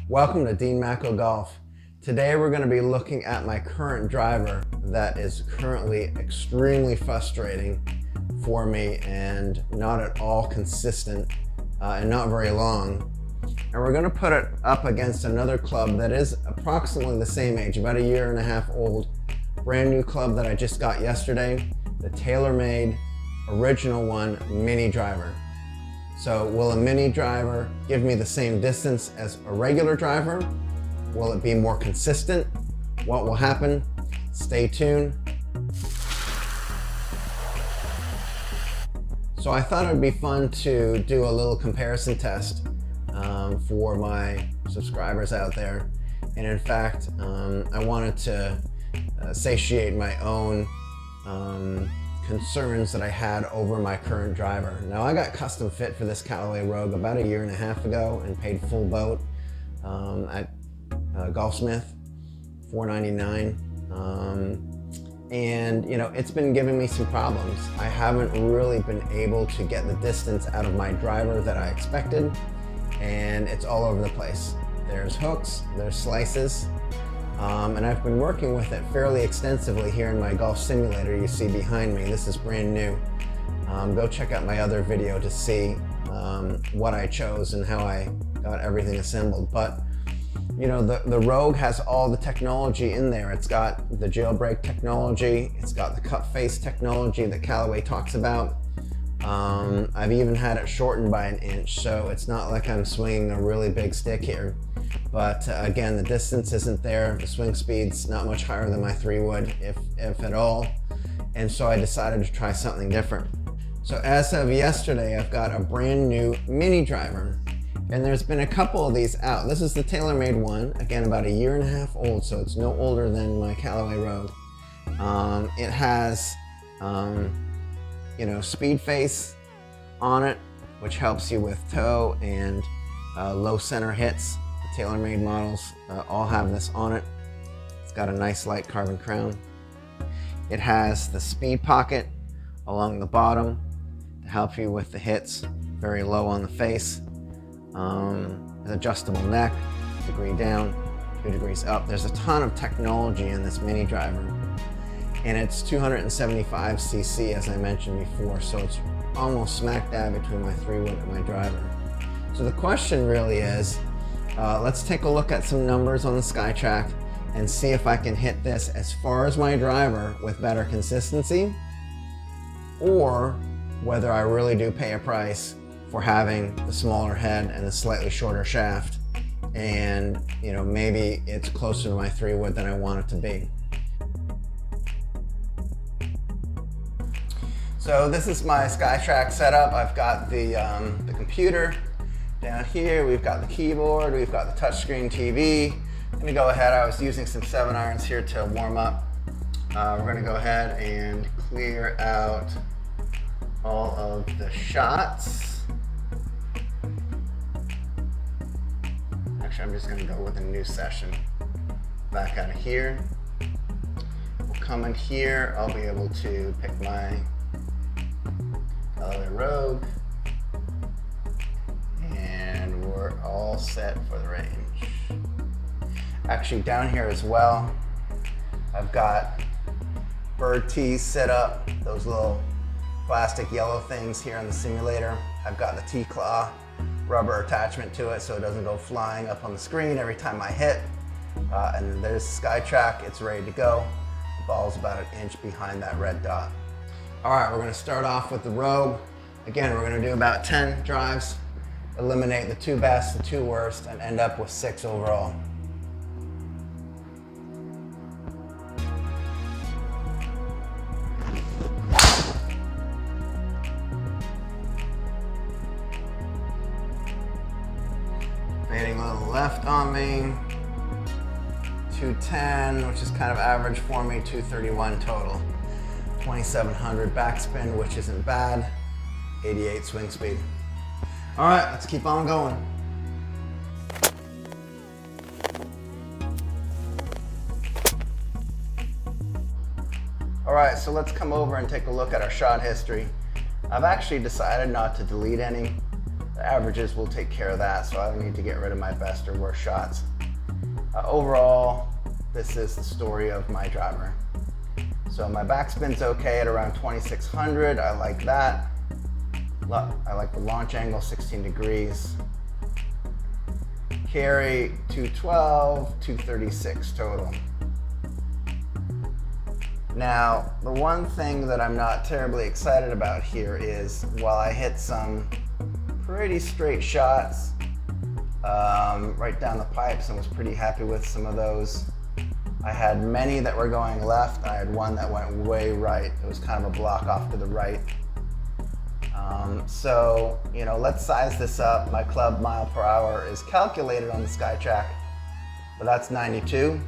Welcome to Dean Macco Golf. Today we're going to be looking at my current driver that is currently extremely frustrating for me and not at all consistent and not very long. And we're going to put it up against another club that is approximately the same age, about a year and a half old. Brand new club that I just got yesterday, the TaylorMade Original One Mini Driver. So will a mini driver give me the same distance as a regular driver? Will it be more consistent? What will happen? Stay tuned. So I thought it would be fun to do a little comparison test for my subscribers out there. And in fact, I wanted to satiate my own concerns that I had over my current driver. Now I got custom fit for this Callaway Rogue about a year and a half ago and paid full boat at Golfsmith, $4.99. And you know, it's been giving me some problems. I haven't really been able to get the distance out of my driver that I expected, and it's all over the place. There's hooks, there's slices, and I've been working with it fairly extensively here in my golf simulator you see behind me. This is brand new. Go check out my other video to see what I chose and how I got everything assembled. But you know, the Rogue has all the technology in there. It's got the jailbreak technology, it's got the cut face technology that Callaway talks about. I've even had it shortened by an inch, so it's not like I'm swinging a really big stick here. But again, the distance isn't there. The swing speed's not much higher than my 3-wood, if at all. And so I decided to try something different. So as of yesterday, I've got a brand new mini driver. And there's been a couple of these out. This is the TaylorMade one, again, about a year and a half old, so it's no older than my Callaway Rogue. It has, you know, speed face on it, which helps you with toe and low center hits. The TaylorMade models all have this on it. It's got a nice light carbon crown. It has the speed pocket along the bottom to help you with the hits, very low on the face. Adjustable neck, degree down, 2 degrees up. There's a ton of technology in this mini driver, and it's 275 cc as I mentioned before, so it's almost smack dab between my 3-wood and my driver. So the question really is, let's take a look at some numbers on the SkyTrack and see if I can hit this as far as my driver with better consistency, or whether I really do pay a price for having the smaller head and the slightly shorter shaft, and you know, maybe it's closer to my 3-wood than I want it to be. So this is my SkyTrack setup. I've got the computer down here, we've got the keyboard, we've got the touchscreen TV. I'm gonna go ahead, I was using some 7-irons here to warm up. We're gonna go ahead and clear out all of the shots. Actually, I'm just going to go with a new session. Back out of here. We'll come in here. I'll be able to pick my Callaway Rogue. And we're all set for the range. Actually, down here as well, I've got bird tees set up. Those little plastic yellow things here on the simulator. I've got the T-claw rubber attachment to it so it doesn't go flying up on the screen every time I hit. And then there's the SkyTrack, it's ready to go. The ball's about an inch behind that red dot. All right, we're gonna start off with the Rogue. Again, we're gonna do about 10 drives, eliminate the 2 best, the 2 worst, and end up with 6 overall. Fading a little left on me, 210, which is kind of average for me, 231 total. 2700 backspin, which isn't bad, 88 swing speed. All right, let's keep on going. All right, so let's come over and take a look at our shot history. I've actually decided not to delete any. The averages will take care of that, so I don't need to get rid of my best or worst shots. Overall, this is the story of my driver. So my backspin's okay at around 2600. I like that. I like the launch angle, 16 degrees. Carry 212, 236 total. Now, the one thing that I'm not terribly excited about here is while I hit some pretty straight shots right down the pipes and was pretty happy with some of those, I had many that were going left, and I had one that went way right. It was kind of a block off to the right. So, you know, let's size this up. My club mile per hour is calculated on the SkyTrack, but that's 92.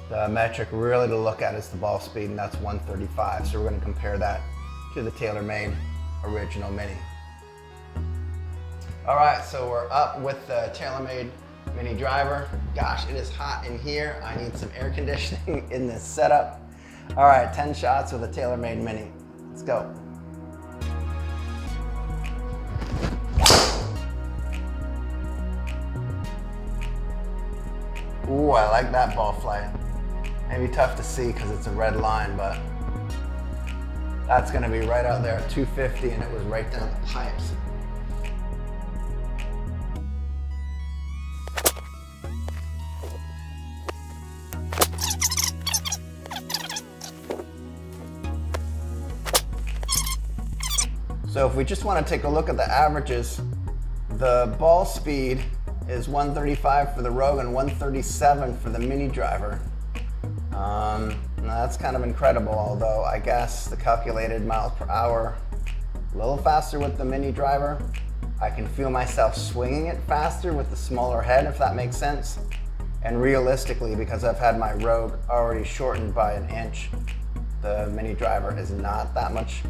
The metric really to look at is the ball speed, and that's 135. So we're going to compare that to the TaylorMade original Mini. All right, so we're up with the TaylorMade Mini driver. Gosh, it is hot in here. I need some air conditioning in this setup. All right, 10 shots with a TaylorMade Mini. Let's go. Ooh, I like that ball flight. Maybe tough to see because it's a red line, but that's gonna be right out there at 250, and it was right down the pipes. So if we just want to take a look at the averages, the ball speed is 135 for the Rogue and 137 for the Mini driver. Now that's kind of incredible, although I guess the calculated miles per hour a little faster with the Mini driver. I can feel myself swinging it faster with the smaller head, if that makes sense. And realistically, because I've had my Rogue already shortened by an inch, the Mini driver is not that much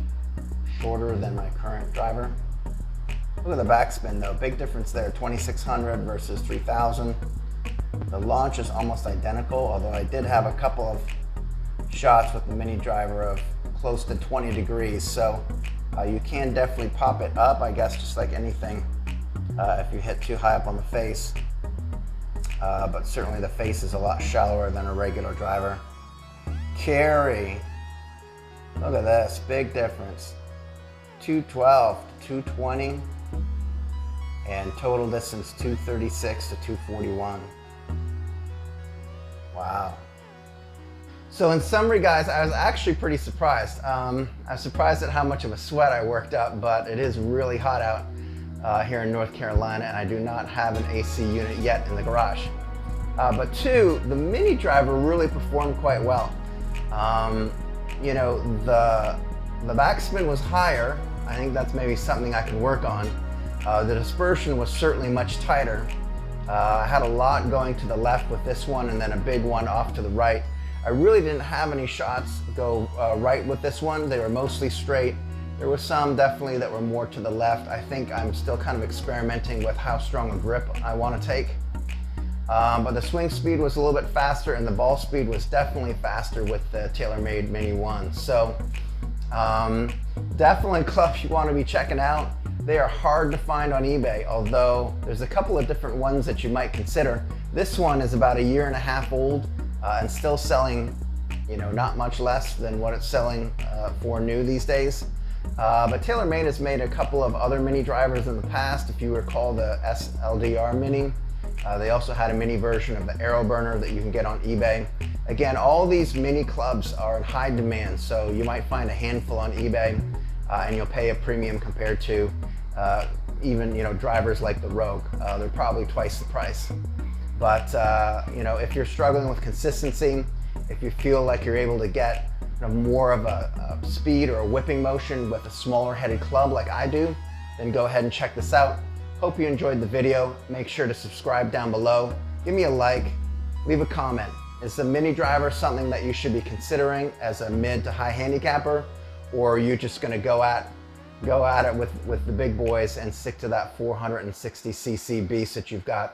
shorter than my current driver. Look at the backspin though, big difference there, 2600 versus 3000. The launch is almost identical, although I did have a couple of shots with the Mini driver of close to 20 degrees, so you can definitely pop it up, I guess, just like anything, if you hit too high up on the face. But certainly the face is a lot shallower than a regular driver. Carry, look at this, big difference. 212 to 220, and total distance 236 to 241. Wow. So in summary, guys, I was actually pretty surprised. I was surprised at how much of a sweat I worked up, but it is really hot out here in North Carolina, and I do not have an AC unit yet in the garage. But two, the Mini driver really performed quite well. You know, the backspin was higher. I think that's maybe something I can work on. The dispersion was certainly much tighter. I had a lot going to the left with this one, and then a big one off to the right. I really didn't have any shots go right with this one. They were mostly straight. There were some definitely that were more to the left. I think I'm still kind of experimenting with how strong a grip I want to take. But the swing speed was a little bit faster, and the ball speed was definitely faster with the TaylorMade Mini 1. So definitely a club you want to be checking out. They are hard to find on eBay, although there's a couple of different ones that you might consider. This one is about 1.5 years old and still selling, you know, not much less than what it's selling for new these days. But TaylorMade has made a couple of other Mini drivers in the past. If you recall the SLDR Mini, they also had a Mini version of the Aero Burner that you can get on eBay. Again, all these Mini clubs are in high demand, so you might find a handful on eBay and you'll pay a premium compared to even, you know, drivers like the Rogue. They're probably twice the price. But you know, if you're struggling with consistency, if you feel like you're able to get more of a speed or a whipping motion with a smaller headed club like I do, then go ahead and check this out. Hope you enjoyed the video. Make sure to subscribe down below. Give me a like, leave a comment. Is the Mini driver something that you should be considering as a mid to high handicapper, or are you just gonna go at it with the big boys and stick to that 460cc beast that you've got